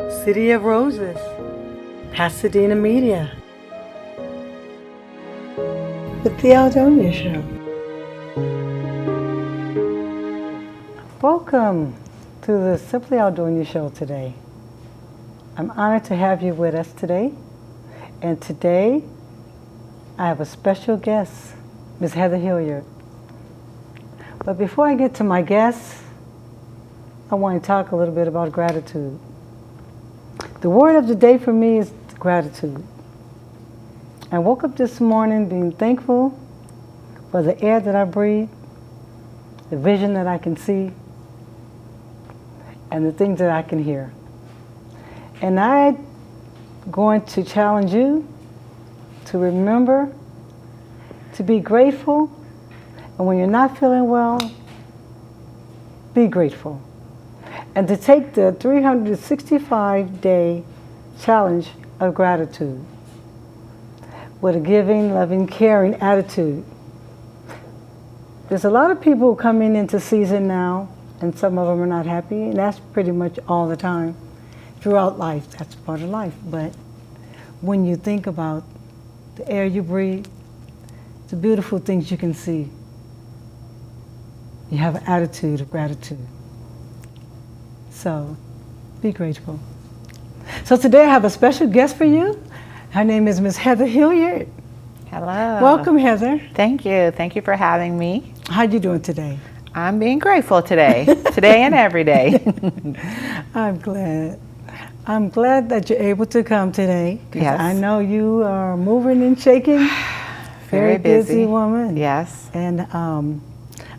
City of Roses, Pasadena Media, Simply Aldonia Show. Welcome to the Simply Aldonia Show today. I'm honored to have you with us today. And today, I have a special guest, Ms. Heather Hilliard. But before I get to my guest, I want to talk a little bit about gratitude. The word of the day for me is gratitude. I woke up this morning being thankful for the air that I breathe, the vision that I can see, and the things that I can hear. And I'm going to challenge you to remember to be grateful, and when you're not feeling well, be grateful. And to take the 365-day challenge of gratitude with a giving, loving, caring attitude. There's a lot of people coming into season now, and some of them are not happy, and that's pretty much all the time throughout life. That's part of life. But when you think about the air you breathe, the beautiful things you can see, you have an attitude of gratitude. So, be grateful. So today I have a special guest for you. Her name is Ms. Heather Hilliard. Hello. Welcome, Heather. Thank you. Thank you for having me. How you doing today? I'm being grateful today. Today and every day. I'm glad. I'm glad that you're able to come today. Yes. I know you are moving and shaking. Very busy woman. Yes. And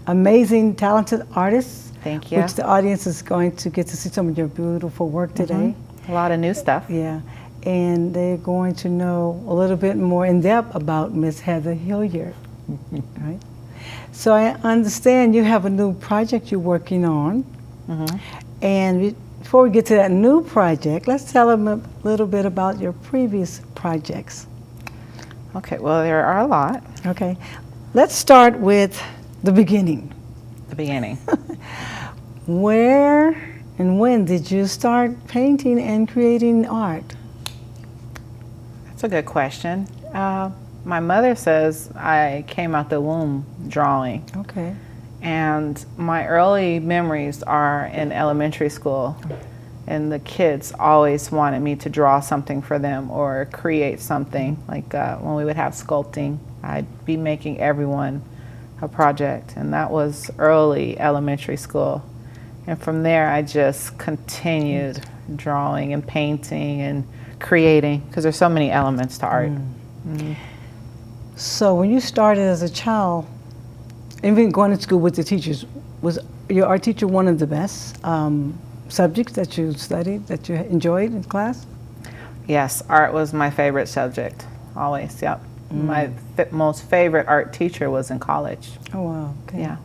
amazing, talented artist. Thank you. Which the audience is going to get to see some of your beautiful work today. A lot of new stuff. Yeah. And they're going to know a little bit more in depth about Miss Heather Hilliard. Right? So I understand you have a new project you're working on. And before we get to that new project, let's tell them a little bit about your previous projects. Okay, well, there are a lot. Okay. Let's start with the beginning. The beginning. Where and when did you start painting and creating art? That's a good question. My mother says I came out the womb drawing. Okay. And my early memories are in elementary school. And the kids always wanted me to draw something for them or create something. Like when we would have sculpting, I'd be making everyone a project. And that was early elementary school. And from there, I just continued drawing and painting and creating, because there's so many elements to art. So when you started as a child, even going to school with the teachers, was your art teacher one of the best subjects that you studied, that you enjoyed in class? Yes, art was my favorite subject, always, yep. My most favorite art teacher was in college. Oh, wow. Okay. Yeah.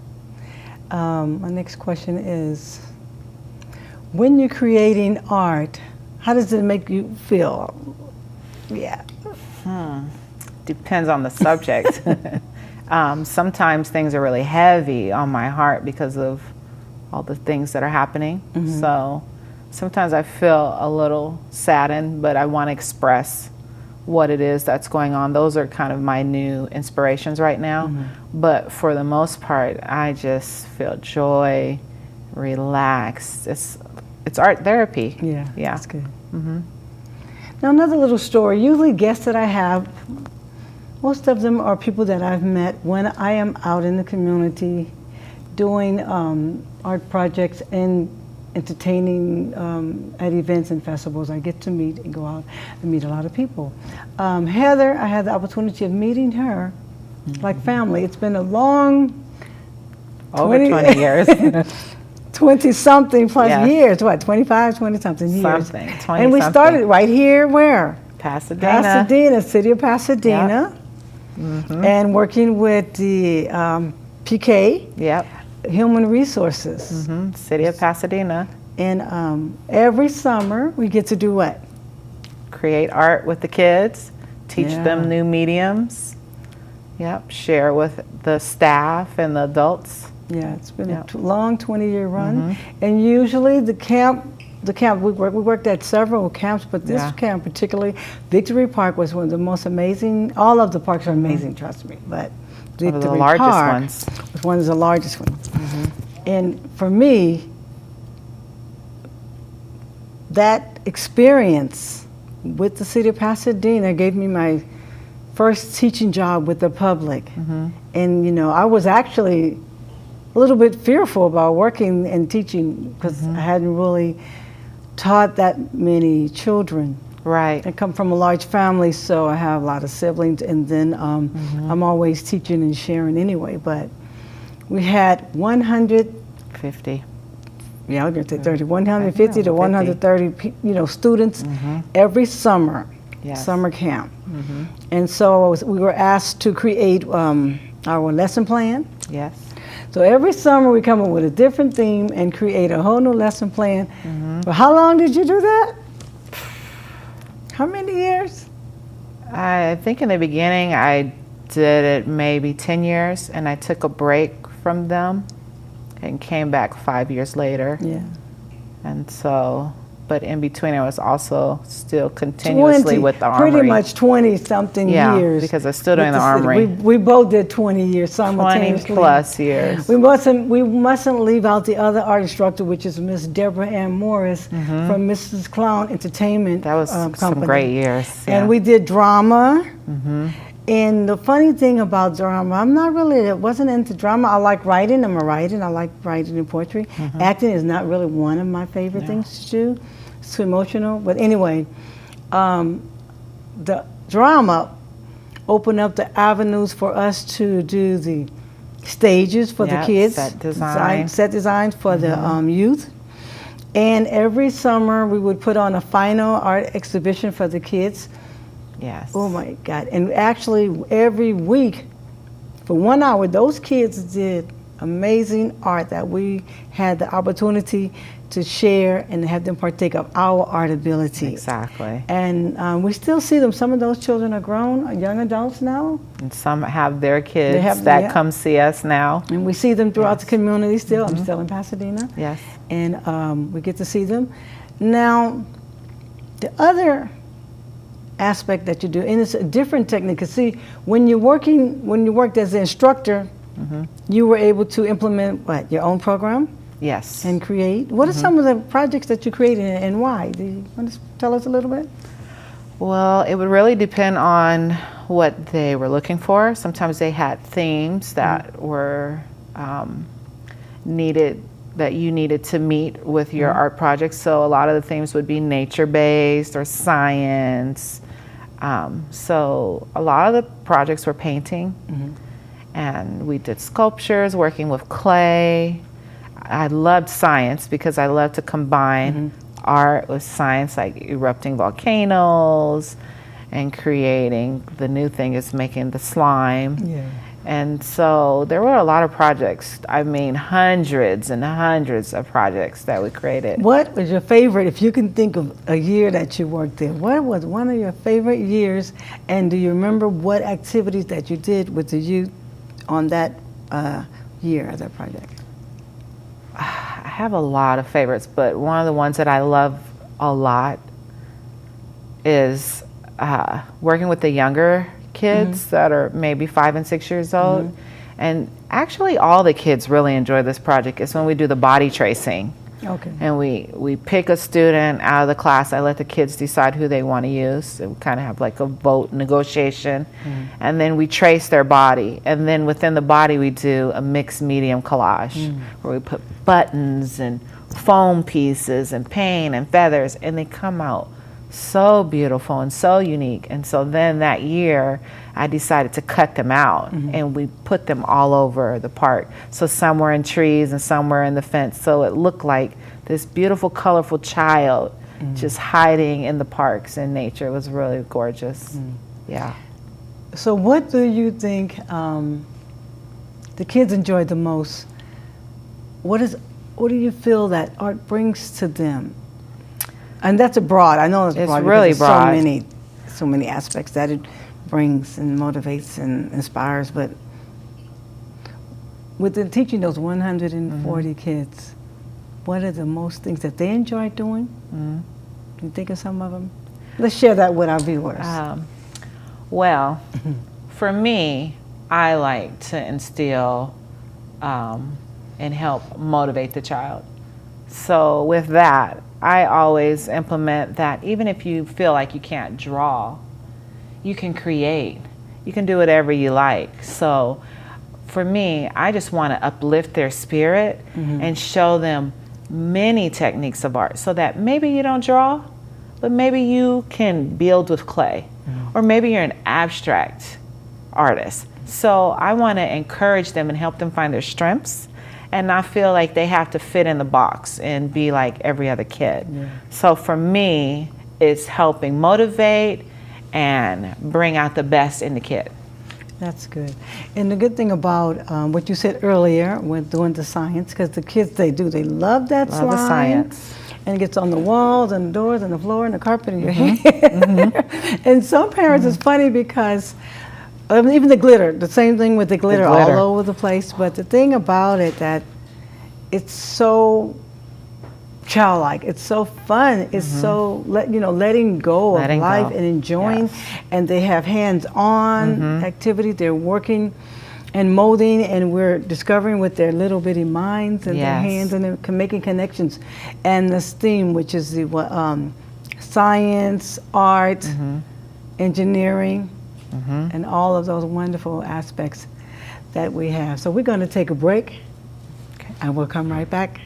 My next question is, when you're creating art, how does it make you feel? Yeah. Depends on the subject. Sometimes things are really heavy on my heart because of all the things that are happening. So sometimes I feel a little saddened, but I want to express what it is that's going on. Those are kind of my new inspirations right now. But for the most part, I just feel joy, relaxed. It's art therapy. Yeah, Yeah. that's good. Now another little story. Usually guests that I have, most of them are people that I've met when I am out in the community doing art projects and entertaining at events and festivals. I get to meet and go out and meet a lot of people. Heather, I had the opportunity of meeting her like family. It's been a long Over 20 years. 20-something plus Yes. years, what, 25, 20-something years. Something, 20 And we something. started right here, where? Pasadena. Pasadena, city of Pasadena. And working with the PK, Yep. Human Resources. City of Pasadena. And every summer, we get to do what? Create art with the kids, teach Yeah. them new mediums. Yep, share with the staff and the adults. Yeah, it's been Yep. a long 20-year run. And usually the camp the camp, we worked at several camps, but this camp particularly, Victory Park was one of the most amazing. All of the parks are amazing, trust me, but One of the Victory largest Park ones. was one of the largest ones. And for me, that experience with the city of Pasadena gave me my first teaching job with the public. And you know, I was actually a little bit fearful about working and teaching because I hadn't really taught that many children. Right. I come from a large family, so I have a lot of siblings, and then I'm always teaching and sharing anyway. But we had 150. Yeah, I was going to say 30. 150 to 130, you know, students every summer, summer camp. And so we were asked to create our lesson plan. Yes. So every summer we come up with a different theme and create a whole new lesson plan. For how long did you do that? How many years? I think in the beginning I did it maybe 10 years, and I took a break from them and came back 5 years later. Yeah. And so, but in between I was also still continuously with the Armory. Pretty much 20-something years. Because I was still doing the Armory. We both did 20 years simultaneously. 20 plus years. We mustn't leave out the other art instructor, which is Miss Deborah Ann Morris from Mrs. Clown Entertainment. That was some great years. And we did drama. And the funny thing about drama, I wasn't into drama. I like writing, I like writing and poetry. Acting is not really one of my favorite things to do. It's too emotional. But anyway, the drama opened up the avenues for us to do the stages for the kids. Set designs for the youth. And every summer we would put on a final art exhibition for the kids. Yes. Oh my God. And actually every week for 1 hour, those kids did amazing art that we had the opportunity to share and have them partake of our art ability. Exactly. And we still see them. Some of those children are grown, young adults now. And some have their kids that come see us now. And we see them throughout the community still. I'm still in Pasadena. Yes. And we get to see them. Now, the other aspect that you do, and it's a different technique. Cause see, when you worked as an instructor, you were able to implement what, your own program? Yes. And create. What are some of the projects that you created and why? Do you want to tell us a little bit? Well, it would really depend on what they were looking for. Sometimes they had themes that were that you needed to meet with your art projects. So a lot of the themes would be nature-based or science. So a lot of the projects were painting, and we did sculptures, working with clay. I loved science because I love to combine art with science, like erupting volcanoes and creating, the new thing is making the slime. Yeah. And so there were a lot of projects. I mean, hundreds and hundreds of projects that we created. What was your favorite, if you can think of a year that you worked there, what was one of your favorite years? And do you remember what activities that you did with the youth on that year of that project? I have a lot of favorites, but one of the ones that I love a lot is working with the younger kids that are maybe 5 and 6 years old. And actually all the kids really enjoy this project. It's when we do the body tracing. Okay. And we pick a student out of the class. I let the kids decide who they want to use. So we kind of have like a vote negotiation. And then we trace their body. And then within the body we do a mixed medium collage where we put buttons and foam pieces and paint and feathers, and they come out so beautiful and so unique. And so then that year I decided to cut them out and we put them all over the park. So some were in trees and some were in the fence. So it looked like this beautiful, colorful child just hiding in the parks and nature. It was really gorgeous. Yeah. So what do you think the kids enjoyed the most? What do you feel that art brings to them? And that's broad. I know it's broad. It's really broad. So many aspects that it brings and motivates and inspires. But within teaching those 140 kids, what are the most things that they enjoy doing? Can you think of some of them? Let's share that with our viewers. Well, for me, I like to instill and help motivate the child. So with that, I always implement that even if you feel like you can't draw, you can create. You can do whatever you like. So for me, I just want to uplift their spirit and show them many techniques of art so that maybe you don't draw, but maybe you can build with clay, or maybe you're an abstract artist. So I want to encourage them and help them find their strengths and not feel like they have to fit in the box and be like every other kid. So for me, it's helping motivate and bring out the best in the kid. That's good. And the good thing about what you said earlier with doing the science, because the kids, they love that slime. Love the science. And it gets on the walls and the doors and the floor and the carpet and your hair. And some parents, it's funny because even the glitter, the same thing with the glitter all over the place. But the thing about it that it's so childlike, it's so fun, it's so letting go of life and enjoying. And they have hands-on activity. They're working and molding, and we're discovering with their little bitty minds and their hands, and they're making connections. And the STEAM, which is the science, art, engineering, and all of those wonderful aspects that we have. So we're going to take a break, and we'll come right back.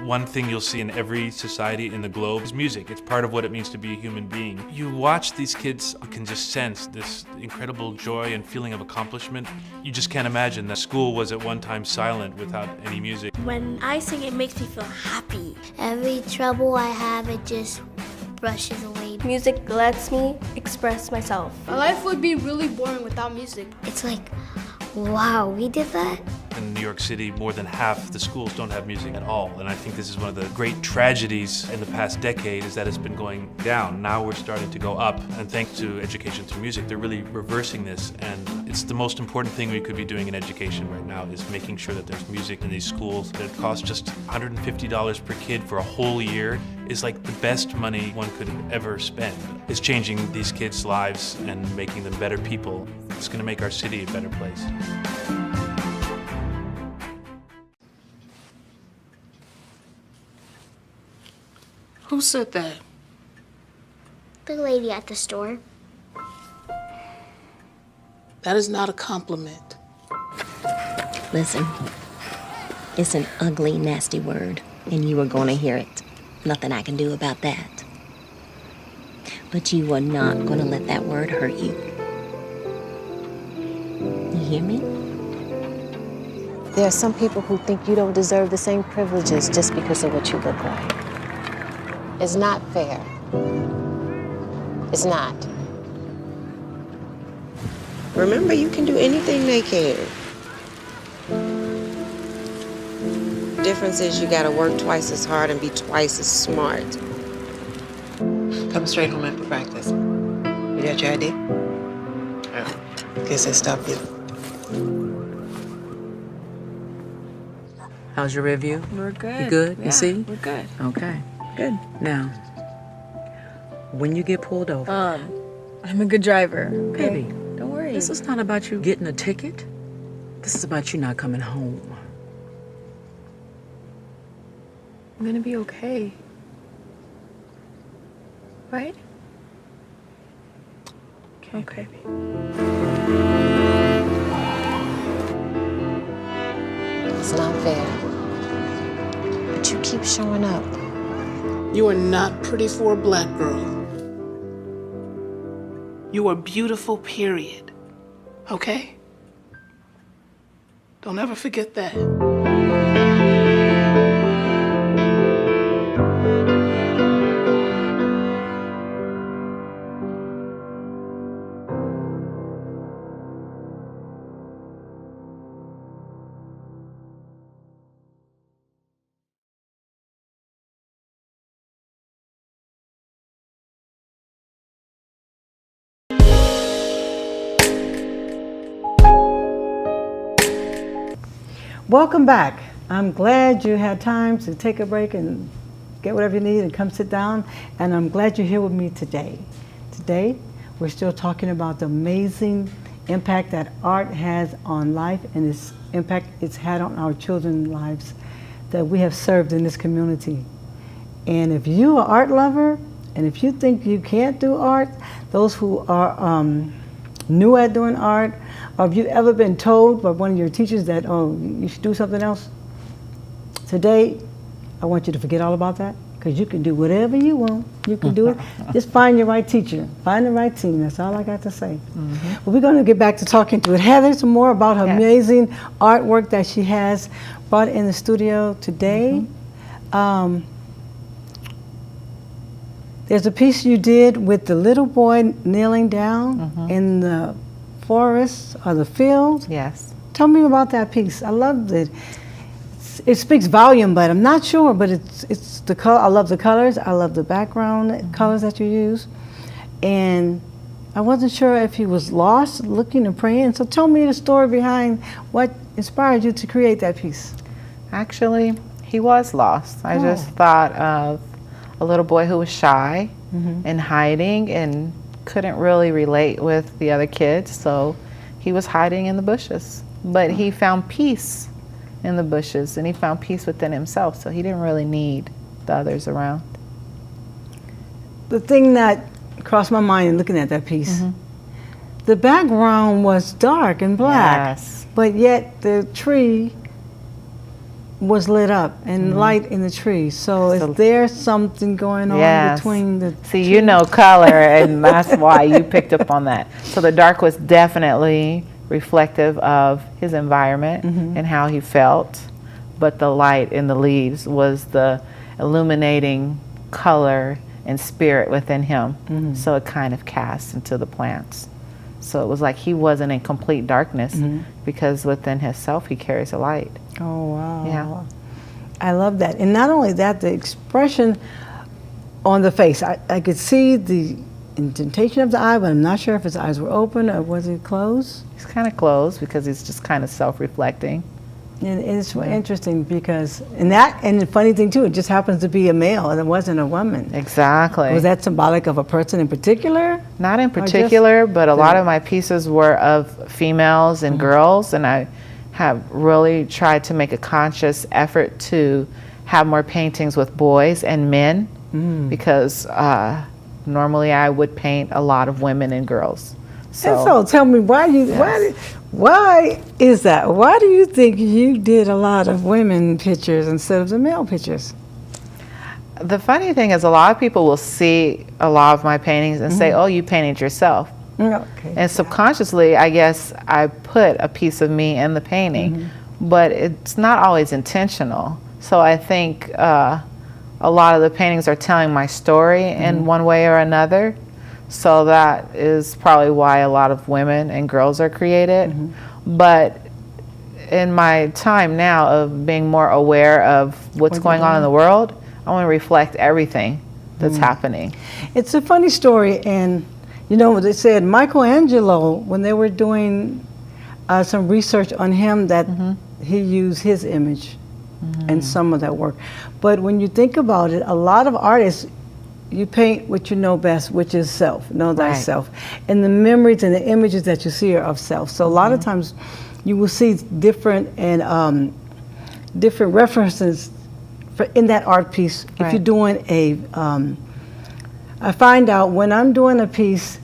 One thing you'll see in every society in the globe is music. It's part of what it means to be a human being. You watch these kids, you can just sense this incredible joy and feeling of accomplishment. You just can't imagine that school was at one time silent without any music. When I sing, it makes me feel happy. Every trouble I have, it just brushes away. Music lets me express myself. My life would be really boring without music. It's like, wow, we did that? In New York City, more than half the schools don't have music at all. And I think this is one of the great tragedies in the past decade is that it's been going down. Now we're starting to go up. And thanks to education through music, they're really reversing this. And it's the most important thing we could be doing in education right now is making sure that there's music in these schools. That it costs just $150 per kid for a whole year is like the best money one could ever spend. It's changing these kids' lives and making them better people. It's going to make our city a better place. Who said that? The lady at the store. That is not a compliment. Listen, it's an ugly, nasty word, and you are going to hear it. Nothing I can do about that. But you are not going to let that word hurt you. You hear me? There are some people who think you don't deserve the same privileges just because of what you look like. It's not fair. It's not. Remember, you can do anything they can. Difference is you gotta work twice as hard and be twice as smart. Come straight home after practice. You got your ID? Oh, guess I stopped you. How's your review? We're good. You good? Yeah, You see? we're good. Okay, good. Now, when you get pulled over, I'm a good driver. Okay? baby, Don't worry. this is not about you getting a ticket. This is about you not coming home. I'm gonna be okay. Right? Okay. It's not fair. But you keep showing up. You are not pretty for a black girl. You are beautiful, period. Okay? Don't ever forget that. Welcome back. I'm glad you had time to take a break and get whatever you need and come sit down. And I'm glad you're here with me today. Today, we're still talking about the amazing impact that art has on life and its impact it's had on our children's lives that we have served in this community. And if you're an art lover, and if you think you can't do art, those who are new at doing art, or have you ever been told by one of your teachers that, oh, you should do something else? Today, I want you to forget all about that, because you can do whatever you want. You can do it. Just find your right teacher, find the right team. That's all I got to say. Well, we're going to get back to talking to Heather some more about her amazing artwork that she has brought in the studio today. There's a piece you did with the little boy kneeling down in the forest or the field. Yes. Tell me about that piece. I loved it. It speaks volume, but I'm not sure. But it's the color. I love the colors. I love the background colors that you use, and I wasn't sure if he was lost, looking and praying. So tell me the story behind what inspired you to create that piece. Actually, he was lost. I just thought of a little boy who was shy and hiding and couldn't really relate with the other kids, so he was hiding in the bushes. But he found peace in the bushes, and he found peace within himself, so he didn't really need the others around. The thing that crossed my mind in looking at that piece, the background was dark and black, but yet the tree was lit up and light in the tree. So is there something going on between the See, you know color, and that's why you picked up on that. So the dark was definitely reflective of his environment and how he felt, but the light in the leaves was the illuminating color and spirit within him. So it kind of cast into the plants. So it was like he wasn't in complete darkness because within himself he carries a light. Oh, wow. Yeah. I love that. And not only that, the expression on the face. I could see the indentation of the eye, but I'm not sure if his eyes were open or was it closed. He's kind of closed because he's just kind of self-reflecting. And it's interesting because, and the funny thing too, it just happens to be a male and it wasn't a woman. Exactly. Was that symbolic of a person in particular? Not in particular, but a lot of my pieces were of females and girls, and I have really tried to make a conscious effort to have more paintings with boys and men because normally I would paint a lot of women and girls. So tell me, why is that? Why do you think you did a lot of women pictures instead of the male pictures? The funny thing is, a lot of people will see a lot of my paintings and say, oh, you painted yourself. Okay. And subconsciously, I guess I put a piece of me in the painting, but it's not always intentional. So I think a lot of the paintings are telling my story in one way or another. So that is probably why a lot of women and girls are created. But in my time now of being more aware of what's going on in the world, I want to reflect everything that's happening. It's a funny story, and you know, they said Michelangelo, when they were doing some research on him, that he used his image in some of that work. But when you think about it, a lot of artists, you paint what you know best, which is self, know thyself. And the memories and the images that you see are of self. So a lot of times you will see different and different references in that art piece. If you're doing a, I find out when I'm doing a piece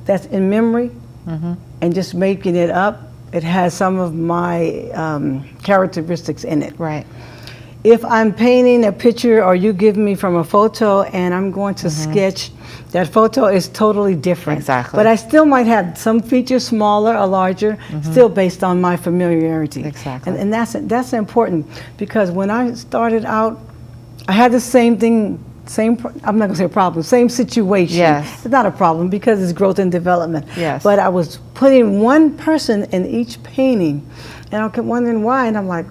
that's in memory and just making it up, it has some of my characteristics in it. Right. If I'm painting a picture or you give me from a photo and I'm going to sketch, that photo is totally different. Exactly. But I still might have some features smaller or larger, still based on my familiarity. Exactly. And that's important, because when I started out, I had the same thing, I'm not gonna say problem, same situation. Yes. It's not a problem because it's growth and development. Yes. But I was putting one person in each painting, and I kept wondering why, and I'm like,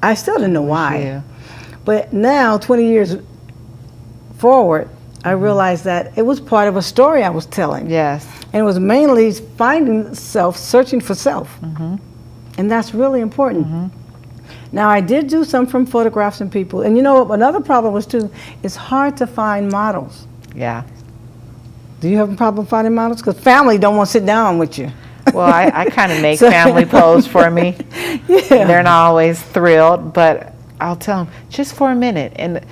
I still didn't know why. Yeah. But now, 20 years forward, I realized that it was part of a story I was telling. Yes. And it was mainly finding self, searching for self. And that's really important. Now, I did do some from photographs and people. And you know, another problem was too, it's hard to find models. Yeah. Do you have a problem finding models? Because family don't want to sit down with you. Well, I kind of make family pose for me. Yeah. They're not always thrilled, but I'll tell them, just for a minute. And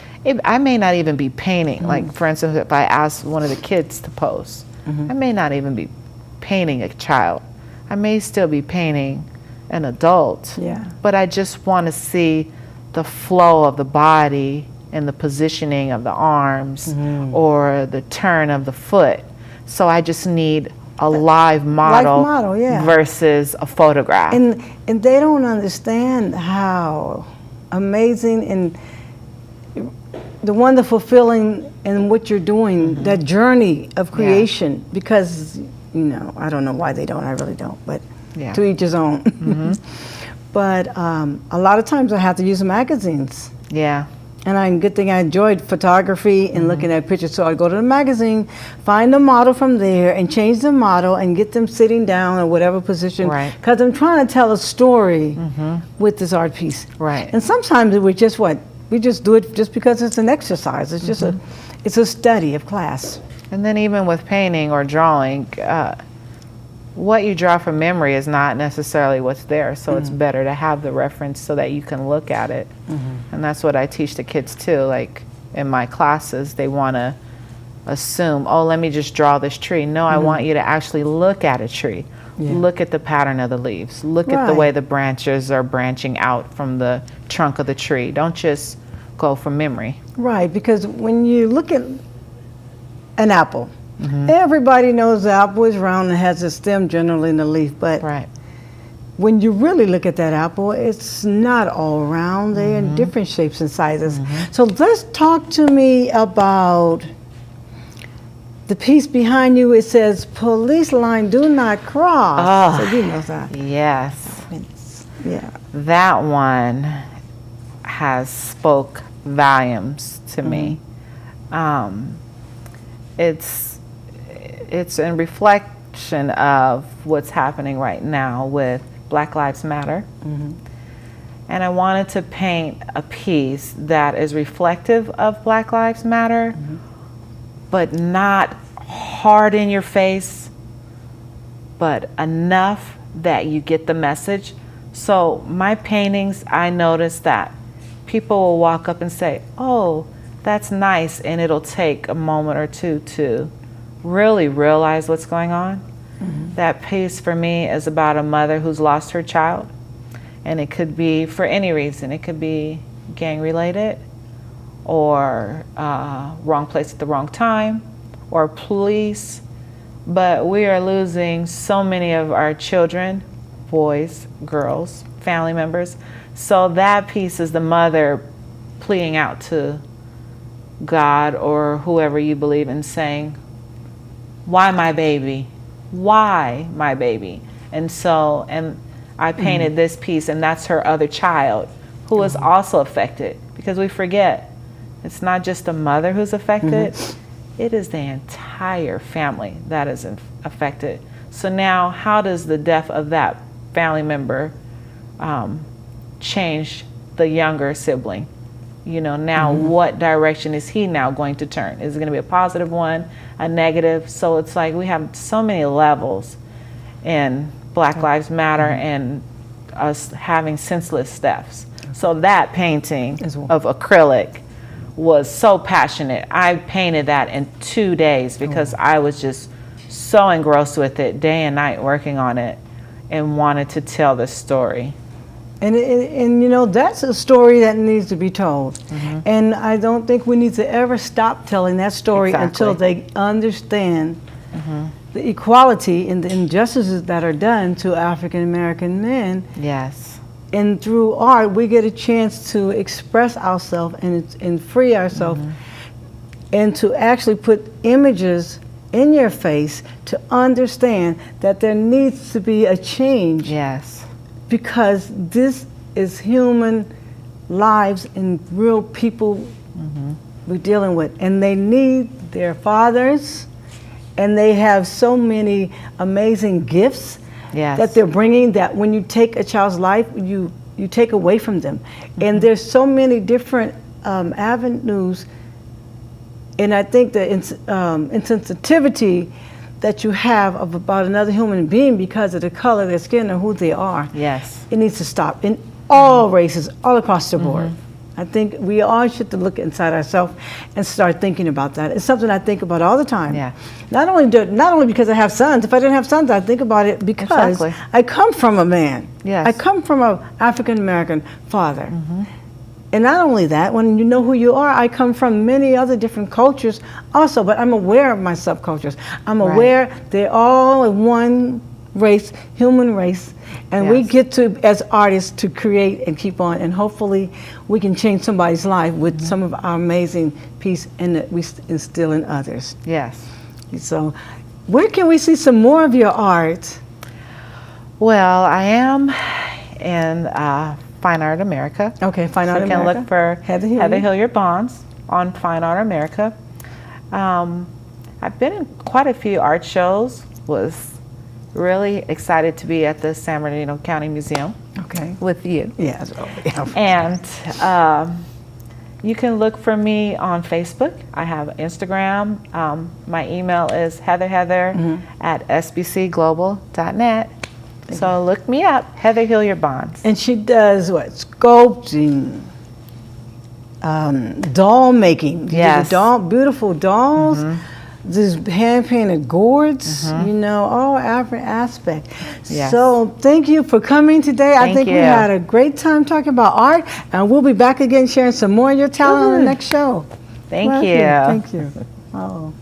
I may not even be painting. Like, for instance, if I ask one of the kids to pose, I may not even be painting a child. I may still be painting an adult. Yeah. But I just want to see the flow of the body and the positioning of the arms or the turn of the foot. So I just need a live model, yeah. versus a photograph. And they don't understand how amazing and the wonderful feeling in what you're doing, that journey of creation, because, you know, I don't know why they don't, I really don't, but to each his own. But a lot of times I have to use magazines. Yeah. And good thing I enjoyed photography and looking at pictures. So I'd go to the magazine, find a model from there, and change the model and get them sitting down or whatever position. Right. Because I'm trying to tell a story with this art piece. Right. And sometimes we just we just do it just because it's an exercise. It's just it's a study of class. And then even with painting or drawing, what you draw from memory is not necessarily what's there, so it's better to have the reference so that you can look at it. And that's what I teach the kids too. Like in my classes, they want to assume, oh, let me just draw this tree. No, I want you to actually look at a tree. Look at the pattern of the leaves. Look at the way the branches are branching out from the trunk of the tree. Don't just go from memory. Right, because when you look at an apple, everybody knows the apple is round and has a stem generally in the leaf, but when you really look at that apple, it's not all round. They're in different shapes and sizes. So let's talk to me about the piece behind you. It says, police line, do not cross. So you know that. Yes. Yeah. That one has spoke volumes to me. It's in reflection of what's happening right now with Black Lives Matter. And I wanted to paint a piece that is reflective of Black Lives Matter, but not hard in your face, but enough that you get the message. So my paintings, I noticed that people will walk up and say, oh, that's nice, and it'll take a moment or two to really realize what's going on. That piece for me is about a mother who's lost her child, and it could be for any reason. It could be gang related, or wrong place at the wrong time, or police. But we are losing so many of our children, boys, girls, family members. So that piece is the mother pleading out to God or whoever you believe in, saying, why my baby? Why my baby? And so, and I painted this piece, and that's her other child who is also affected, because we forget it's not just the mother who's affected, it is the entire family that is affected. So now, how does the death of that family member change the younger sibling? You know, now what direction is he now going to turn? Is it going to be a positive one, a negative? So it's like we have so many levels in Black Lives Matter and us having senseless deaths. So that painting of acrylic was so passionate. I painted that in 2 days because I was just so engrossed with it, day and night working on it, and wanted to tell the story. And you know, that's a story that needs to be told. And I don't think we need to ever stop telling that story until they understand the equality and the injustices that are done to African American men. Yes. And through art, we get a chance to express ourselves and free ourselves, and to actually put images in your face to understand that there needs to be a change. Yes. Because this is human lives and real people we're dealing with. And they need their fathers, and they have so many amazing gifts. Yes. that they're bringing, that when you take a child's life, you take away from them. And there's so many different avenues, and I think the insensitivity that you have about another human being because of the color of their skin or who they are. Yes. It needs to stop in all races, all across the board. I think we all should look inside ourselves and start thinking about that. It's something I think about all the time. Yeah. Not only because I have sons. If I didn't have sons, I'd think about it because Exactly. I come from a man. Yes. I come from an African American father. And not only that, when you know who you are, I come from many other different cultures also, but I'm aware of my subcultures. I'm aware they're all one race, human race, and we get to, as artists, to create and keep on, and hopefully we can change somebody's life with some of our amazing piece and that we instill in others. Yes. So where can we see some more of your art? Well, I am in Fine Art America. Okay, Fine Art You America. can look for Heather Heather Hilliard-Bonds on Fine Art America. I've been in quite a few art shows. Was really excited to be at the San Bernardino County Museum. Okay. With you. Yeah. And you can look for me on Facebook. I have Instagram. My email is heatherheather@sbcglobal.net. So look me up, Heather Hilliard-Bonds. And she does what? Sculpting, doll making. Yes. Beautiful dolls. These hand-painted gourds, you know, all every aspect. Yes. So thank you for coming today. I think we had a great time talking about art, and we'll be back again sharing some more of your talent on the next show. Thank Love you. Thank you. Oh.